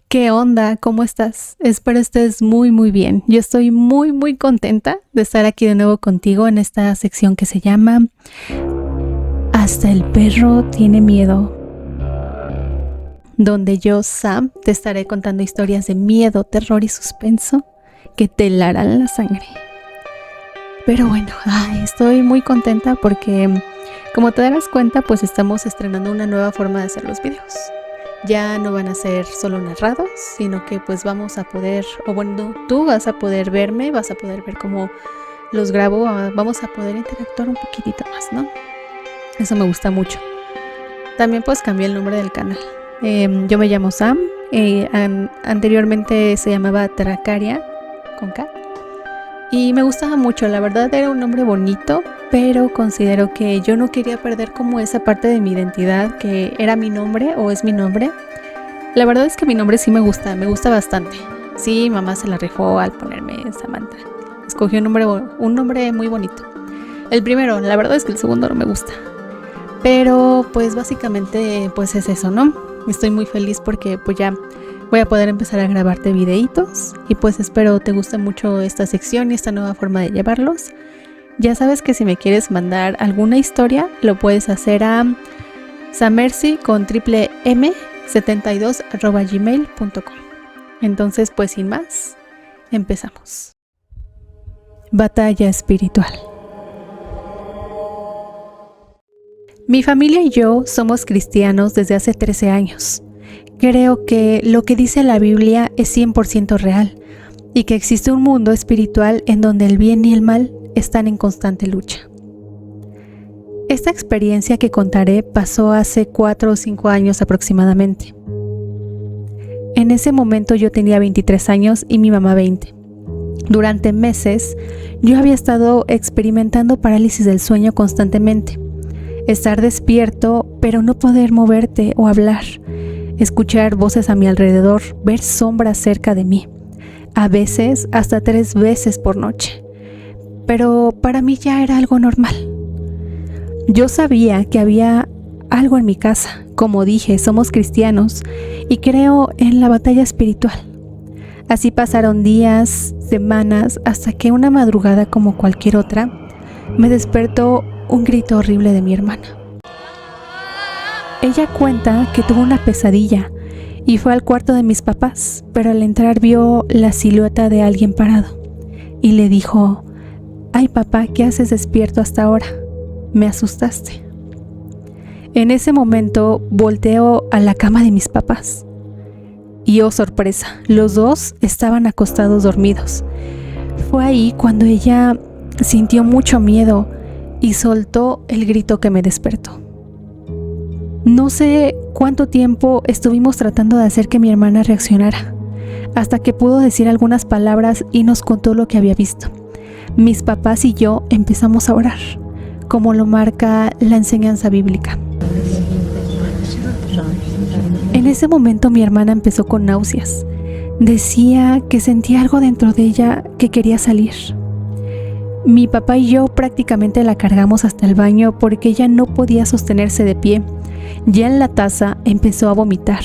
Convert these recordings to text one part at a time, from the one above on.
¿Qué onda? ¿Cómo estás? Espero estés muy bien. Yo estoy muy contenta de estar aquí de nuevo contigo en esta sección que se llama Hasta el perro tiene miedo, donde yo, Sam, te estaré contando historias de miedo, terror y suspenso que te helarán la sangre. Pero bueno, estoy muy contenta porque, como te darás cuenta, pues estamos estrenando una nueva forma de hacer los videos. Ya no van a ser solo narrados, sino que pues vamos a poder, o bueno, tú vas a poder verme, vas a poder ver cómo los grabo, vamos a poder interactuar un poquitito más, ¿no? Eso me gusta mucho. También pues cambié el nombre del canal. Yo me llamo Sam, anteriormente se llamaba Terracaria, con K. Y me gustaba mucho, la verdad era un nombre bonito, pero considero que yo no quería perder como esa parte de mi identidad que era mi nombre o es mi nombre. La verdad es que mi nombre sí me gusta bastante. Sí, mamá se la rifó al ponerme Samantha. Escogió un nombre muy bonito. El primero, la verdad es que el segundo no me gusta. Pero pues básicamente pues es eso, ¿no? Estoy muy feliz porque pues ya voy a poder empezar a grabarte videitos y pues espero te guste mucho esta sección y esta nueva forma de llevarlos. Ya sabes que si me quieres mandar alguna historia lo puedes hacer a samercy@gmail.com. Entonces pues sin más, empezamos. Batalla espiritual. Mi familia y yo somos cristianos desde hace 13 años. Creo que lo que dice la Biblia es 100% real y que existe un mundo espiritual en donde el bien y el mal están en constante lucha. Esta experiencia que contaré pasó hace 4 o 5 años aproximadamente. En ese momento yo tenía 23 años y mi mamá 20. Durante meses yo había estado experimentando parálisis del sueño constantemente. Estar despierto pero no poder moverte o hablar. Escuchar voces a mi alrededor, ver sombras cerca de mí, a veces hasta 3 veces por noche. Pero para mí ya era algo normal. Yo sabía que había algo en mi casa. Como dije, somos cristianos y creo en la batalla espiritual. Así pasaron días, semanas, hasta que una madrugada como cualquier otra, me despertó un grito horrible de mi hermana. Ella cuenta que tuvo una pesadilla y fue al cuarto de mis papás, pero al entrar vio la silueta de alguien parado y le dijo: «Ay papá, ¿qué haces despierto hasta ahora? Me asustaste». En ese momento volteo a la cama de mis papás y oh sorpresa, los dos estaban acostados dormidos. Fue ahí cuando ella sintió mucho miedo y soltó el grito que me despertó. No sé cuánto tiempo estuvimos tratando de hacer que mi hermana reaccionara, hasta que pudo decir algunas palabras y nos contó lo que había visto. Mis papás y yo empezamos a orar, como lo marca la enseñanza bíblica. En ese momento mi hermana empezó con náuseas. Decía que sentía algo dentro de ella que quería salir. Mi papá y yo prácticamente la cargamos hasta el baño porque ella no podía sostenerse de pie. Ya en la taza empezó a vomitar.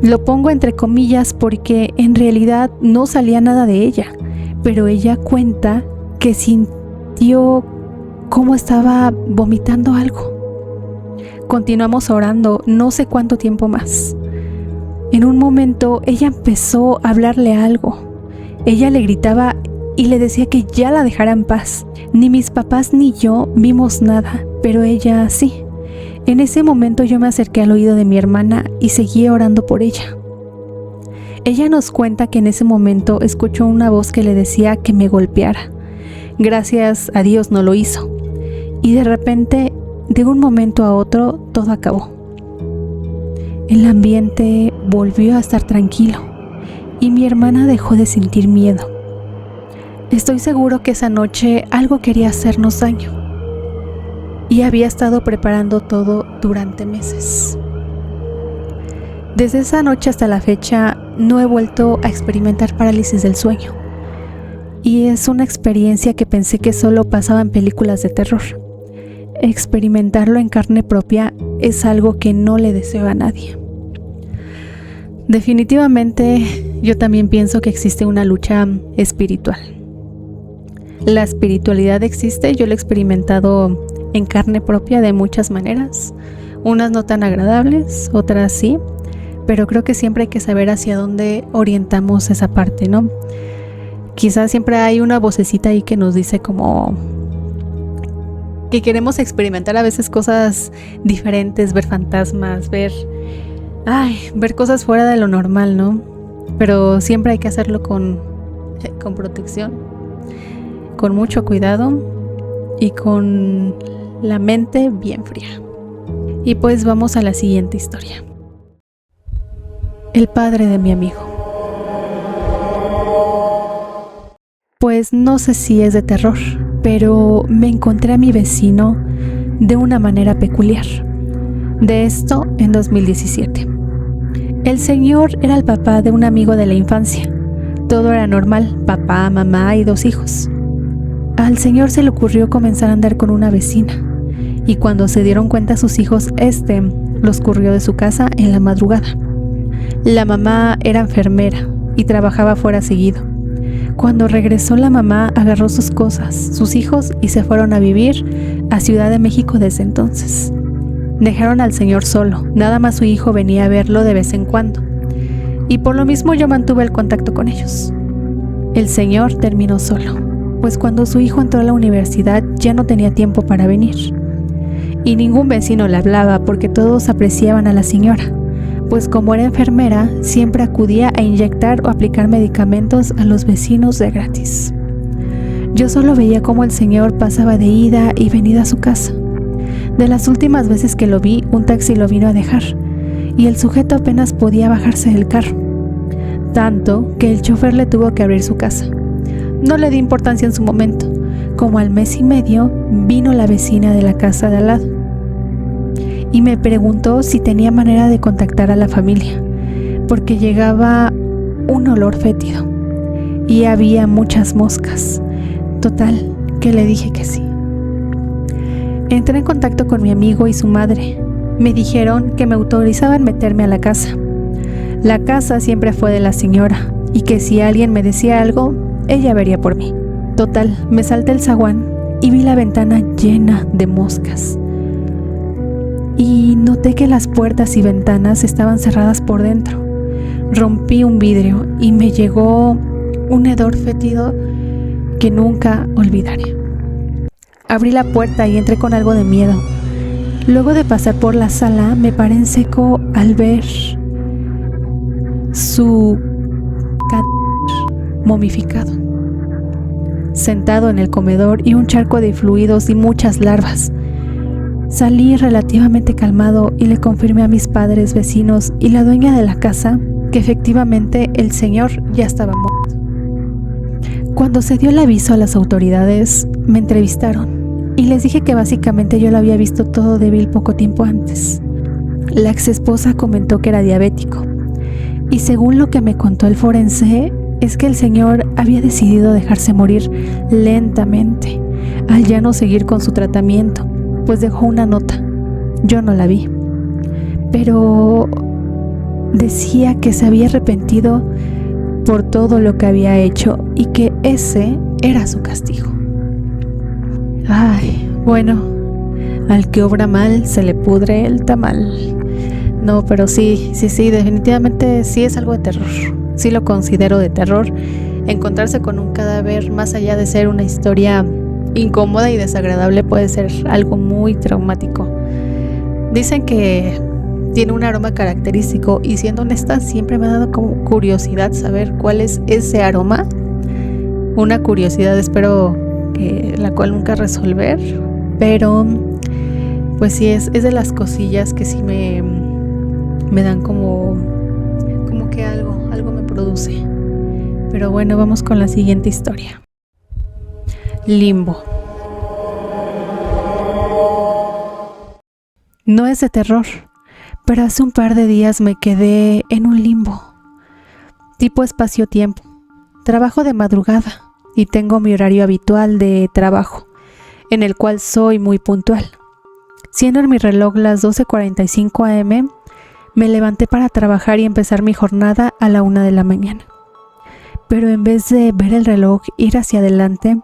Lo pongo entre comillas porque en realidad no salía nada de ella, pero ella cuenta que sintió cómo estaba vomitando algo. Continuamos orando no sé cuánto tiempo más. En un momento ella empezó a hablarle algo. Ella le gritaba y le decía que ya la dejara en paz. Ni mis papás ni yo vimos nada, pero ella sí. En ese momento yo me acerqué al oído de mi hermana y seguí orando por ella. Ella nos cuenta que en ese momento escuchó una voz que le decía que me golpeara. Gracias a Dios no lo hizo. Y de repente, de un momento a otro, todo acabó. El ambiente volvió a estar tranquilo y mi hermana dejó de sentir miedo. Estoy seguro que esa noche algo quería hacernos daño y había estado preparando todo durante meses. Desde esa noche hasta la fecha no he vuelto a experimentar parálisis del sueño y es una experiencia que pensé que solo pasaba en películas de terror. Experimentarlo en carne propia es algo que no le deseo a nadie. Definitivamente yo también pienso que existe una lucha espiritual. La espiritualidad existe, yo lo he experimentado en carne propia de muchas maneras, unas no tan agradables, otras sí, pero creo que siempre hay que saber hacia dónde orientamos esa parte, ¿no? Quizás siempre hay una vocecita ahí que nos dice como que queremos experimentar a veces cosas diferentes, ver fantasmas, ver cosas fuera de lo normal, ¿no? Pero siempre hay que hacerlo con protección, con mucho cuidado y con la mente bien fría. Y pues vamos a la siguiente historia. El padre de mi amigo. Pues no sé si es de terror, pero me encontré a mi vecino de una manera peculiar. De esto en 2017. El señor era el papá de un amigo de la infancia. Todo era normal, papá, mamá y 2 hijos. Al señor se le ocurrió comenzar a andar con una vecina, y cuando se dieron cuenta sus hijos, los corrió de su casa en la madrugada. La mamá era enfermera y trabajaba fuera seguido. Cuando regresó la mamá, agarró sus cosas, sus hijos, y se fueron a vivir a Ciudad de México desde entonces. Dejaron al señor solo, nada más su hijo venía a verlo de vez en cuando, y por lo mismo yo mantuve el contacto con ellos. El señor terminó solo, pues cuando su hijo entró a la universidad ya no tenía tiempo para venir. Y ningún vecino le hablaba porque todos apreciaban a la señora, pues como era enfermera, siempre acudía a inyectar o aplicar medicamentos a los vecinos de gratis. Yo solo veía cómo el señor pasaba de ida y venida a su casa. De las últimas veces que lo vi, un taxi lo vino a dejar, y el sujeto apenas podía bajarse del carro, tanto que el chofer le tuvo que abrir su casa. No le di importancia en su momento. Como al mes y medio, vino la vecina de la casa de al lado y me preguntó si tenía manera de contactar a la familia, porque llegaba un olor fétido y había muchas moscas. Total, que le dije que sí. Entré en contacto con mi amigo y su madre. Me dijeron que me autorizaban meterme a la casa. La casa siempre fue de la señora y que si alguien me decía algo, ella vería por mí. Total, me salté el zaguán y vi la ventana llena de moscas. Y noté que las puertas y ventanas estaban cerradas por dentro. Rompí un vidrio y me llegó un hedor fétido que nunca olvidaré. Abrí la puerta y entré con algo de miedo. Luego de pasar por la sala, me paré en seco al ver su cadáver momificado, sentado en el comedor, y un charco de fluidos y muchas larvas. Salí relativamente calmado y le confirmé a mis padres, vecinos y la dueña de la casa que efectivamente el señor ya estaba muerto. Cuando se dio el aviso a las autoridades, me entrevistaron y les dije que básicamente yo lo había visto todo débil poco tiempo antes. La ex esposa comentó que era diabético, y según lo que me contó el forense, es que el señor había decidido dejarse morir lentamente al ya no seguir con su tratamiento, pues dejó una nota. Yo no la vi, pero decía que se había arrepentido por todo lo que había hecho y que ese era su castigo. Bueno, al que obra mal se le pudre el tamal. No, pero sí, definitivamente sí es algo de terror. Sí lo considero de terror. Encontrarse con un cadáver, más allá de ser una historia incómoda y desagradable, puede ser algo muy traumático. Dicen que tiene un aroma característico y, siendo honesta, siempre me ha dado como curiosidad saber cuál es ese aroma. Una curiosidad, espero que la cual nunca resolver, pero pues sí es de las cosillas que sí me dan como que algo me produce. Pero bueno, vamos con la siguiente historia. Limbo. No es de terror, pero hace un par de días me quedé en un limbo, tipo espacio-tiempo. Trabajo de madrugada y tengo mi horario habitual de trabajo, en el cual soy muy puntual. Siendo en mi reloj las 12:45 am, Me levanté para trabajar y empezar mi jornada a la 1 de la mañana. Pero en vez de ver el reloj ir hacia adelante,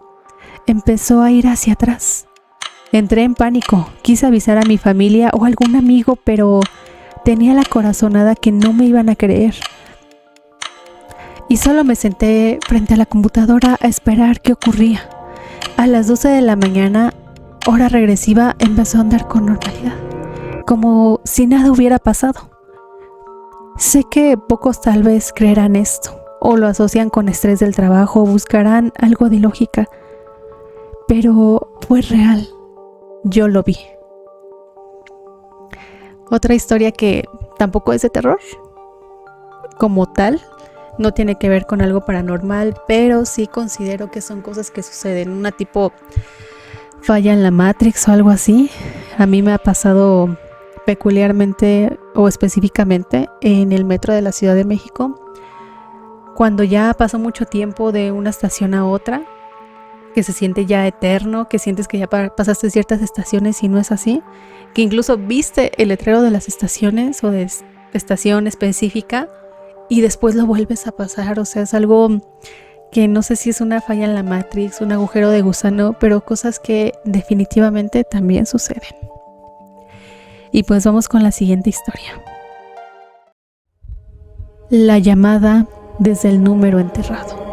empezó a ir hacia atrás. Entré en pánico, quise avisar a mi familia o a algún amigo, pero tenía la corazonada que no me iban a creer. Y solo me senté frente a la computadora a esperar qué ocurría. A las 12 de la mañana, hora regresiva, empezó a andar con normalidad, como si nada hubiera pasado. Sé que pocos tal vez creerán esto, o lo asocian con estrés del trabajo, o buscarán algo de lógica, pero fue real. Yo lo vi. Otra historia que tampoco es de terror, como tal, no tiene que ver con algo paranormal, pero sí considero que son cosas que suceden, una tipo falla en la Matrix o algo así. A mí me ha pasado peculiarmente o específicamente en el metro de la Ciudad de México, cuando ya pasó mucho tiempo de una estación a otra, que se siente ya eterno, que sientes que ya pasaste ciertas estaciones y no es así, que incluso viste el letrero de las estaciones o de estación específica y después lo vuelves a pasar. O sea, es algo que no sé si es una falla en la Matrix, un agujero de gusano, pero cosas que definitivamente también suceden. Y pues vamos con la siguiente historia. La llamada desde el número enterrado.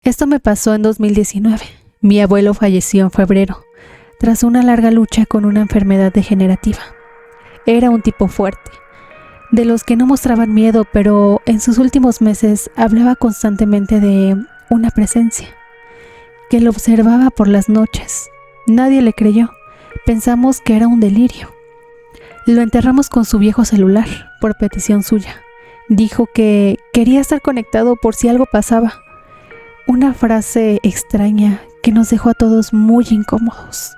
Esto me pasó en 2019. Mi abuelo falleció en febrero, tras una larga lucha con una enfermedad degenerativa. Era un tipo fuerte, de los que no mostraban miedo, pero en sus últimos meses hablaba constantemente de una presencia, que lo observaba por las noches. Nadie le creyó, pensamos que era un delirio. Lo enterramos con su viejo celular, por petición suya. Dijo que quería estar conectado por si algo pasaba. Una frase extraña que nos dejó a todos muy incómodos.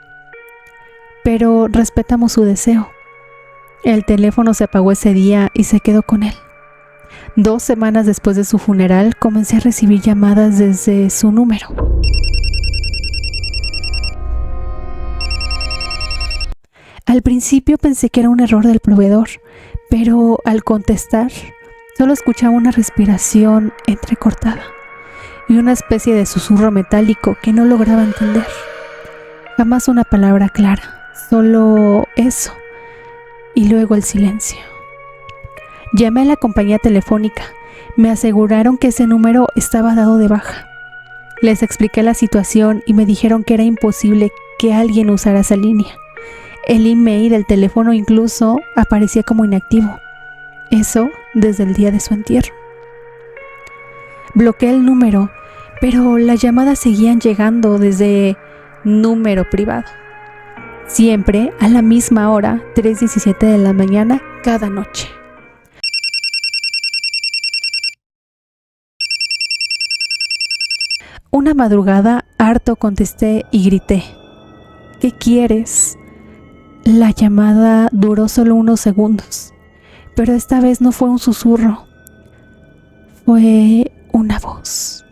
Pero respetamos su deseo. El teléfono se apagó ese día y se quedó con él. 2 semanas después de su funeral, comencé a recibir llamadas desde su número. Al principio pensé que era un error del proveedor, pero al contestar, solo escuchaba una respiración entrecortada y una especie de susurro metálico que no lograba entender. Jamás una palabra clara, solo eso, y luego el silencio. Llamé a la compañía telefónica, me aseguraron que ese número estaba dado de baja. Les expliqué la situación y me dijeron que era imposible que alguien usara esa línea. El email del teléfono incluso aparecía como inactivo. Eso desde el día de su entierro. Bloqueé el número, pero las llamadas seguían llegando desde número privado. Siempre a la misma hora, 3:17 de la mañana, cada noche. Una madrugada, harto contesté y grité: ¿qué quieres? La llamada duró solo unos segundos, pero esta vez no fue un susurro. Fue una voz,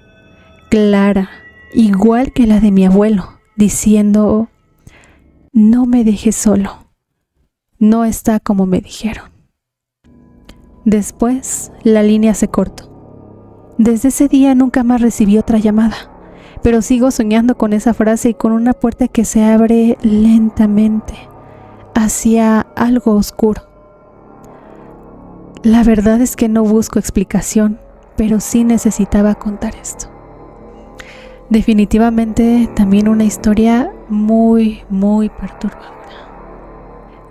clara, igual que la de mi abuelo, diciendo: no me dejes solo, no está como me dijeron. Después, la línea se cortó. Desde ese día nunca más recibí otra llamada, pero sigo soñando con esa frase y con una puerta que se abre lentamente hacia algo oscuro. La verdad es que no busco explicación, pero sí necesitaba contar esto. Definitivamente también una historia muy, muy perturbadora.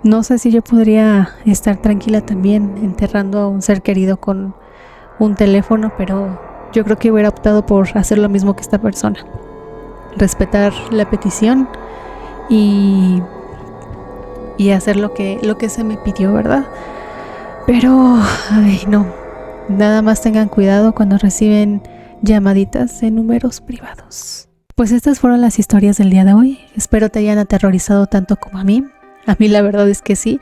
No sé si yo podría estar tranquila también enterrando a un ser querido con un teléfono, pero yo creo que hubiera optado por hacer lo mismo que esta persona. Respetar la petición y hacer lo que se me pidió, ¿verdad? Pero, ay, no. Nada más tengan cuidado cuando reciben llamaditas de números privados. Pues estas fueron las historias del día de hoy. Espero te hayan aterrorizado tanto como a mí. A mí la verdad es que sí.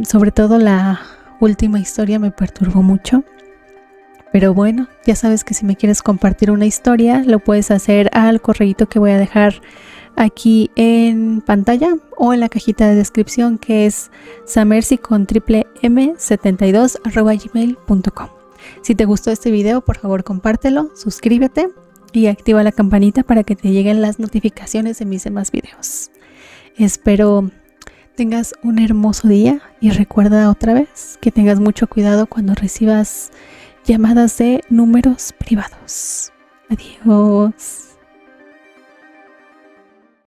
Sobre todo la última historia me perturbó mucho. Pero bueno, ya sabes que si me quieres compartir una historia, lo puedes hacer al correíto que voy a dejar aquí en pantalla o en la cajita de descripción, que es samercy72@gmail.com. Si te gustó este video, por favor compártelo, suscríbete y activa la campanita para que te lleguen las notificaciones de mis demás videos. Espero tengas un hermoso día y recuerda otra vez que tengas mucho cuidado cuando recibas llamadas de números privados. Adiós.